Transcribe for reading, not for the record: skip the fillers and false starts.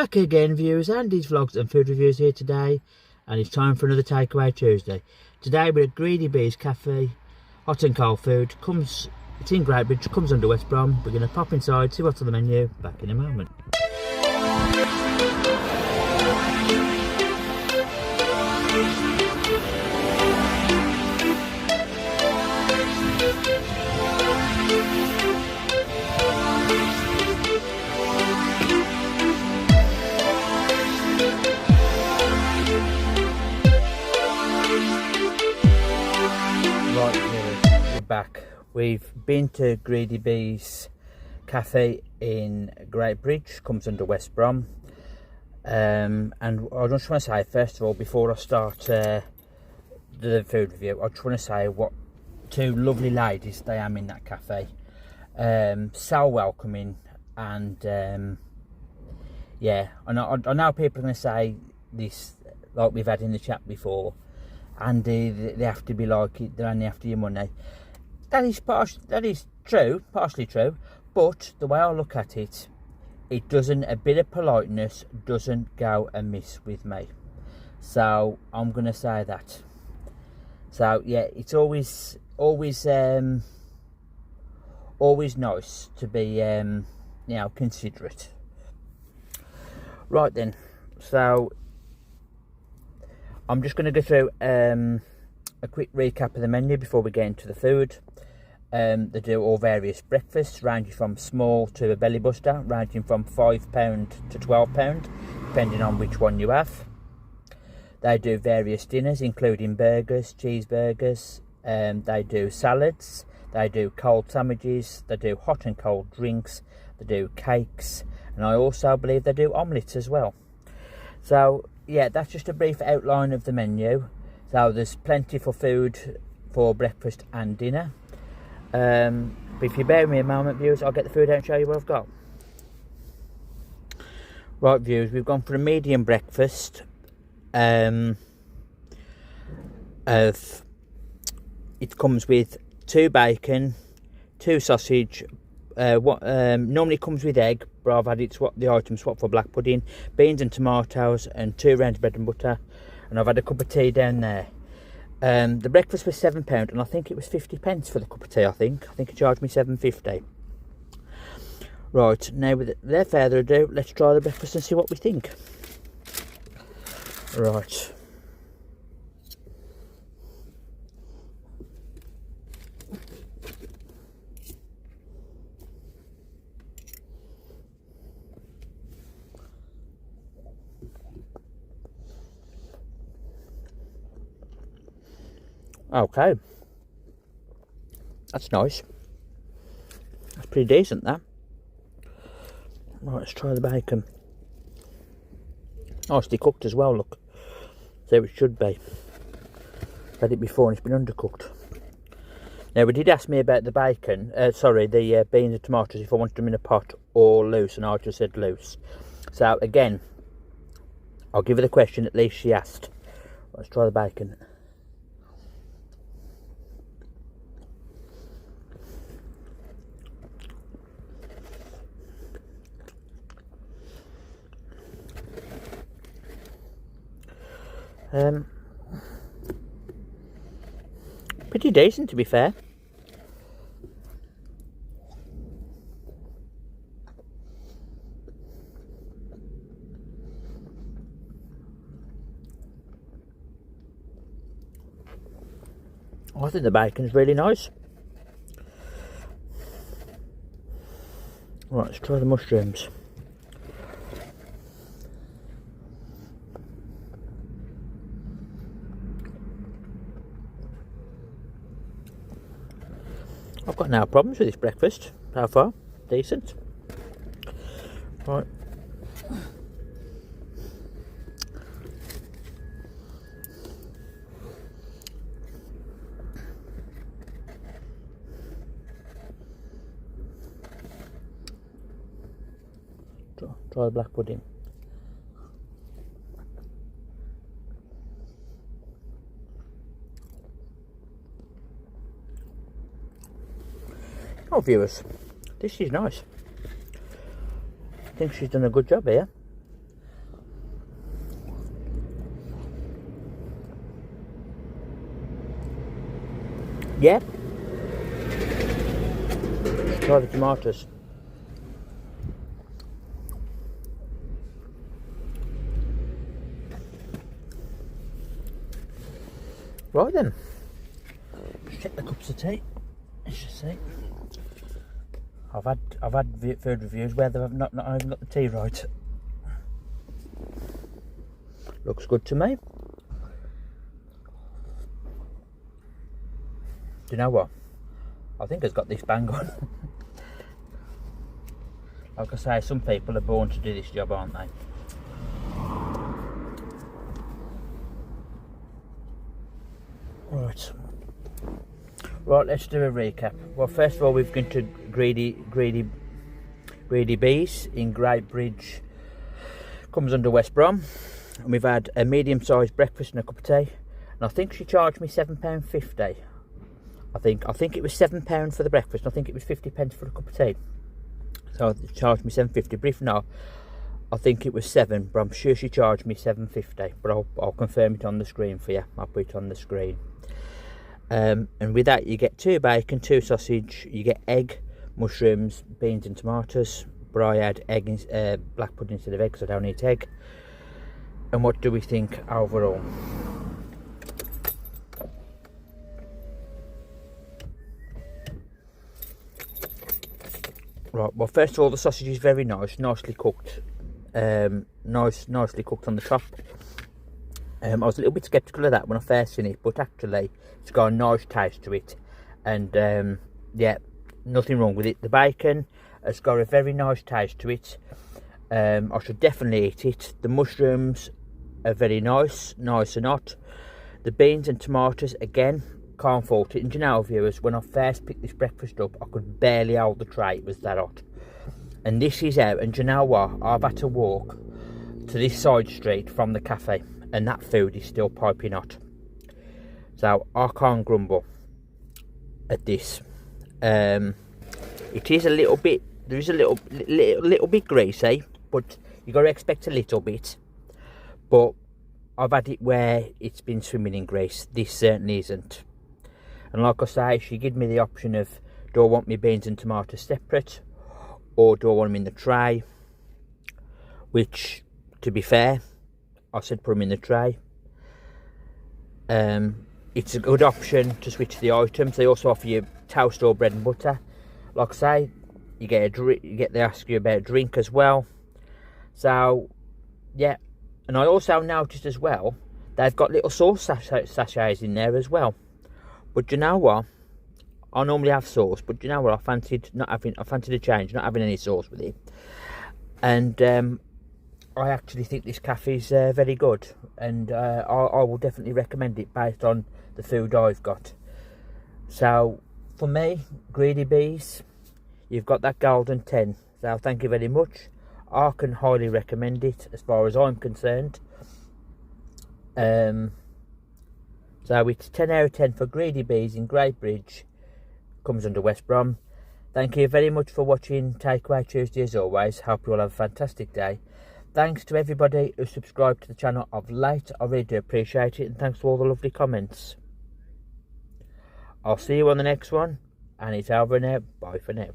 Back again, viewers. Andy's Vlogs and Food Reviews here today, and it's time for another Takeaway Tuesday. Today we're at Greedy Bees Cafe. Hot and cold food. It's in Greatbridge, comes under West Brom. We're going to pop inside, see what's on the menu. Back in a moment. Back. We've been to Greedy Bees Cafe in Greatbridge, comes under West Brom, and I just want to say, first of all, before I start the food review, I just want to say what two lovely ladies they am in that cafe. So welcoming, and yeah, I know people are going to say this, like we've had in the chat before, and they have to be like it, they're only after your money. That is true, partially true, but the way I look at it, a bit of politeness doesn't go amiss with me. So I'm gonna say that. So yeah, it's always nice to be considerate. Right then, so I'm just gonna go through a quick recap of the menu before we get into the food. They do all various breakfasts, ranging from small to a belly buster, ranging from £5 to £12, depending on which one you have. They do various dinners, including burgers, cheeseburgers. They do salads. They do cold sandwiches. They do hot and cold drinks. They do cakes, and I also believe they do omelettes as well. So yeah, that's just a brief outline of the menu. So there's plenty for food for breakfast and dinner. But if you bear with me a moment, viewers, I'll get the food out and show you what I've got. Right, viewers, we've gone for a medium breakfast. It comes with 2 bacon, 2 sausage. Normally comes with egg, but I've had the item swapped for black pudding, beans and tomatoes, and 2 rounds of bread and butter. And I've had a cup of tea down there. The breakfast was £7, and I think it was 50p for the cup of tea. I think it charged me £7.50. Right, now without further ado, let's try the breakfast and see what we think. Right. Okay, that's nice. That's pretty decent, that. Right, let's try the bacon. Nicely cooked as well, look. So it should be. I've had it before and it's been undercooked. Now, we did ask me about the bacon, the beans and tomatoes, if I wanted them in a pot or loose, and I just said loose. So again, I'll give her the question, at least she asked. Let's try the bacon. Pretty decent, to be fair. I think the bacon's really nice. Right, let's try the mushrooms. I've got no problems with this breakfast so far. Decent. Right. Try the black pudding. Oh, viewers, this is nice. I think she's done a good job here. Yeah. Try the tomatoes. Right then. Check the cups of tea. Let's just see. I've had food reviews where they've not even got the tea right. Looks good to me. Do you know what? I think it's got this bang on. Like I say, some people are born to do this job, aren't they? Right, let's do a recap. Well, first of all, we've gone to Greedy Bees in Great Bridge. Comes under West Brom. And we've had a medium-sized breakfast and a cup of tea. And I think she charged me £7.50. I think it was £7 for the breakfast. And I think it was 50p for a cup of tea. So she charged me £7.50. But if not, I think it was £7. But I'm sure she charged me £7.50. But I'll confirm it on the screen for you. I'll put it on the screen. And with that, you get 2 bacon, 2 sausage. You get egg, mushrooms, beans, and tomatoes. But I had egg, black pudding instead of egg, so I don't eat egg. And what do we think overall? Right, well, first of all, the sausage is very nice, nicely cooked. Nicely cooked on the top. I was a little bit sceptical of that when I first seen it, but actually it's got a nice taste to it. And yeah, nothing wrong with it. The bacon has got a very nice taste to it. I should definitely eat it. The mushrooms are very nice and hot. The beans and tomatoes, again, can't fault it. And you know, viewers, when I first picked this breakfast up, I could barely hold the tray, it was that hot. And this is out, and you know what, I've had to walk to this side street from the cafe, and that food is still piping hot. So I can't grumble at this. It is a little bit, there is a little bit greasy, but you got to expect a little bit. But I've had it where it's been swimming in grease. This certainly isn't. And like I say, she gave me the option of, do I want my beans and tomatoes separate, or do I want them in the tray? Which, to be fair, I said put them in the tray. It's a good option to switch the items. They also offer you toast or bread and butter. Like I say, you get a drink. They ask you about a drink as well. So yeah, and I also noticed as well they've got little sauce sachets in there as well. But you know what? I normally have sauce, but you know what? I fancied a change, not having any sauce with it. And I actually think this cafe is very good, and I will definitely recommend it based on the food I've got. So for me, Greedy Bees, you've got that golden 10. So thank you very much. I can highly recommend it as far as I'm concerned. So it's 10 out of 10 for Greedy Bees in Great Bridge. Comes under West Brom. Thank you very much for watching Takeaway Tuesday as always. Hope you all have a fantastic day. Thanks to everybody who subscribed to the channel of late. I really do appreciate it, and thanks for all the lovely comments. I'll see you on the next one, and it's over now. Bye for now.